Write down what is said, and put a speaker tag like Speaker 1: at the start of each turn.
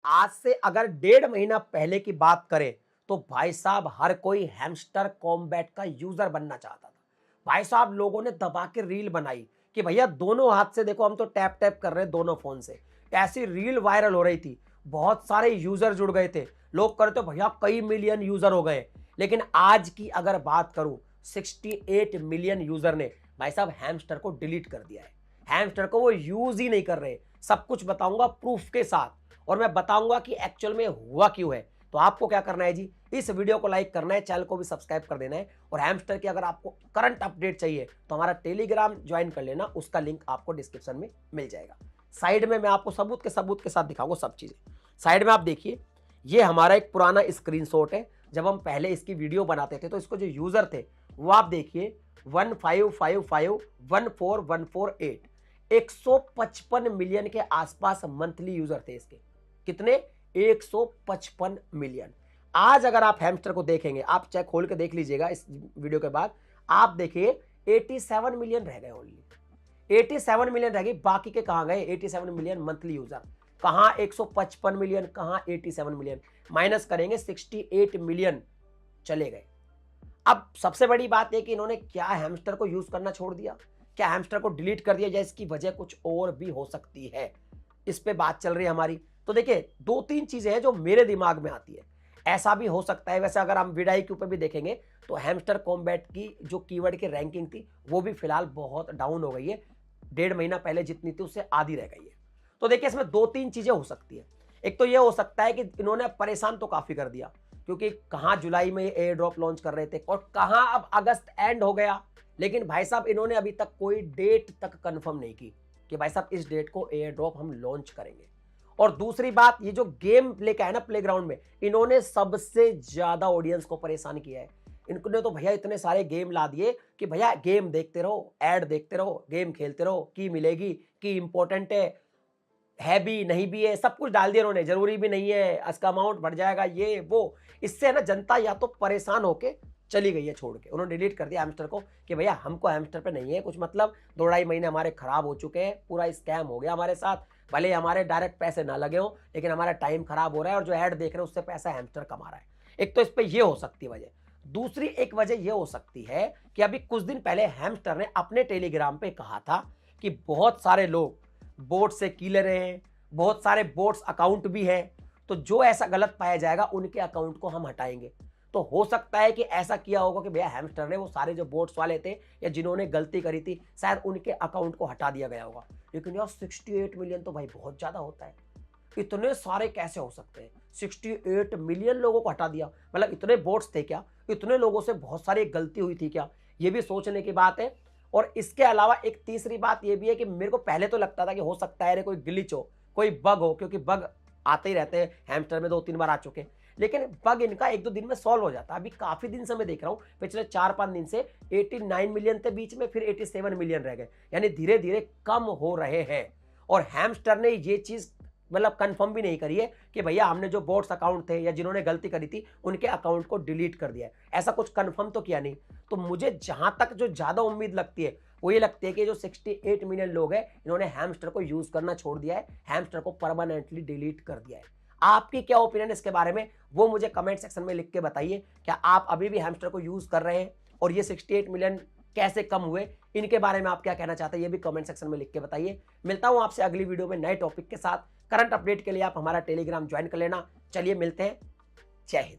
Speaker 1: आज से अगर 1.5 महीना पहले की बात करें तो भाई साहब हर कोई हैमस्टर कॉम्बैट का यूजर बनना चाहता था। भाई साहब लोगों ने दबा के रील बनाई कि भैया दोनों हाथ से देखो, हम तो टैप टैप कर रहे हैं दोनों फोन से। ऐसी रील वायरल हो रही थी, बहुत सारे यूजर जुड़ गए थे, लोग करते भैया कई मिलियन यूजर हो गए। लेकिन आज की अगर बात करूं, 68 मिलियन यूजर ने भाई साहब हैमस्टर को डिलीट कर दिया है। हैमस्टर को वो यूज ही नहीं कर रहे। सब कुछ बताऊंगा प्रूफ के साथ, और मैं बताऊंगा कि एक्चुअल में हुआ क्यों है। तो आपको क्या करना है जी, इस वीडियो को लाइक करना है, चैनल को भी सब्सक्राइब कर देना है। और हैमस्टर की अगर आपको करंट अपडेट चाहिए तो हमारा टेलीग्राम ज्वाइन कर लेना, उसका लिंक आपको डिस्क्रिप्शन में मिल जाएगा। साइड में मैं आपको सबूत के साथ दिखाऊंगा सब चीजें। साइड में आप देखिए, ये हमारा एक पुराना स्क्रीनशॉट है। जब हम पहले इसकी वीडियो बनाते थे तो इसको जो यूजर थे वो आप देखिए 155514148, 155 मिलियन के आसपास मंथली यूजर थे इसके। कितने? 155 मिलियन। आज अगर आप हैमस्टर को देखेंगे, आप चाहे खोल के देख लीजिएगा इस वीडियो के बाद, आप देखिए 87 मिलियन रह गए। ओनली 87 मिलियन रह गए। बाकी के कहां गए? 87 मिलियन मंथली यूजर कहां? 155 मिलियन कहां? 87 मिलियन माइनस करेंगे 68 मिलियन चले गए। अब सबसे बड़ी बात है कि इन्होंने क्या हैमस्टर को यूज करना छोड़ दिया, क्या हैमस्टर को डिलीट कर दिया, या इसकी वजह कुछ और भी हो सकती है, इस पे बात चल रही है हमारी। तो देखिए 2-3 चीजें हैं जो मेरे दिमाग में आती है। ऐसा भी हो सकता है, वैसे अगर हम विडाई के ऊपर भी देखेंगे तो हैमस्टर कॉम्बैट की जो कीवर्ड की रैंकिंग थी वो भी फिलहाल बहुत डाउन हो गई है। 1.5 महीना पहले जितनी थी उससे आधी रह गई है। तो देखिए इसमें 2-3 चीजें हो सकती है। एक तो ये हो सकता है कि इन्होंने परेशान तो काफी कर दिया, क्योंकि कहां जुलाई में एयर ड्रॉप लॉन्च कर रहे थे और कहां अब अगस्त एंड हो गया। लेकिन भाई साहब इन्होंने अभी तक कोई डेट तक कंफर्म नहीं की कि भाई साहब इस डेट को एयर ड्रॉप हम लॉन्च करेंगे। और दूसरी बात, ये जो गेम लेके आए ना प्लेग्राउंड में, इन्होंने सबसे ज्यादा ऑडियंस को परेशान किया है। इन्होंने तो भैया इतने सारे गेम ला दिए कि भैया गेम देखते रहो, ऐड देखते रहो, गेम खेलते रहो, की मिलेगी, की इंपॉर्टेंट है भी नहीं भी है, सब कुछ डाल दिया इन्होंने, जरूरी भी नहीं है, इसका अमाउंट बढ़ जाएगा, ये वो। इससे ना जनता या तो परेशान होके चली गई है छोड़ के, उन्होंने डिलीट कर दिया हैमस्टर को कि भैया हमको हैमस्टर पे नहीं है कुछ मतलब। 2-2.5 महीने हमारे खराब हो चुके हैं, पूरा स्कैम हो गया हमारे साथ। भले हमारे डायरेक्ट पैसे ना लगे हो, लेकिन हमारा टाइम खराब हो रहा है और जो ऐड देख रहे हैं उससे पैसा हैमस्टर कमा रहा है। एक तो इस पे ये हो सकती है वजह। दूसरी एक वजह ये हो सकती है कि अभी कुछ दिन पहले हैमस्टर ने अपने टेलीग्राम पे कहा था कि बहुत सारे लोग बोट से कीले रहे हैं, बहुत सारे बोट्स अकाउंट भी है, तो जो ऐसा गलत पाया जाएगा उनके अकाउंट को हम हटाएंगे। तो हो सकता है कि ऐसा किया होगा कि भैया हैमस्टर ने वो सारे जो बोट्स वाले थे या जिन्होंने गलती करी थी, शायद उनके अकाउंट को हटा दिया गया होगा। लेकिन यार 68 मिलियन तो भाई बहुत ज्यादा होता है। इतने सारे कैसे हो सकते हैं? 68 मिलियन लोगों को हटा दिया, मतलब इतने बोट्स थे क्या? इतने लोगों से बहुत सारी गलती हुई थी क्या? ये भी सोचने की बात है। और इसके अलावा एक तीसरी बात ये भी है कि मेरे को पहले तो लगता था कि हो सकता है कोई ग्लिच हो, कोई बग हो, क्योंकि बग आते ही रहते हैं हैमस्टर में, 2-3 बार आ चुके हैं। लेकिन बग इनका 1-2 दिन में सॉल्व हो जाता है। अभी काफी दिन से मैं देख रहा हूं, पिछले 4-5 दिन से 89 मिलियन थे बीच में, फिर 87 मिलियन रह गए, यानी धीरे धीरे कम हो रहे हैं। और हैमस्टर ने ये चीज मतलब कंफर्म भी नहीं करी है कि भैया हमने जो बोट्स अकाउंट थे या जिन्होंने गलती करी थी उनके अकाउंट को डिलीट कर दिया है, ऐसा कुछ कंफर्म तो किया नहीं। तो मुझे जहां तक जो ज्यादा उम्मीद लगती है वो ये लगती है कि जो 68 मिलियन लोग हैं इन्होंने हैमस्टर को यूज करना छोड़ दिया है, हैमस्टर को परमानेंटली डिलीट कर दिया है। आपकी क्या ओपिनियन इसके बारे में वो मुझे कमेंट सेक्शन में लिख के बताइए। क्या आप अभी भी हैमस्टर को यूज कर रहे हैं? और ये 68 मिलियन कैसे कम हुए, इनके बारे में आप क्या कहना चाहते हैं ये भी कमेंट सेक्शन में लिख के बताइए। मिलता हूं आपसे अगली वीडियो में नए टॉपिक के साथ। करंट अपडेट के लिए आप हमारा टेलीग्राम ज्वाइन कर लेना। चलिए मिलते हैं। जय हिंद।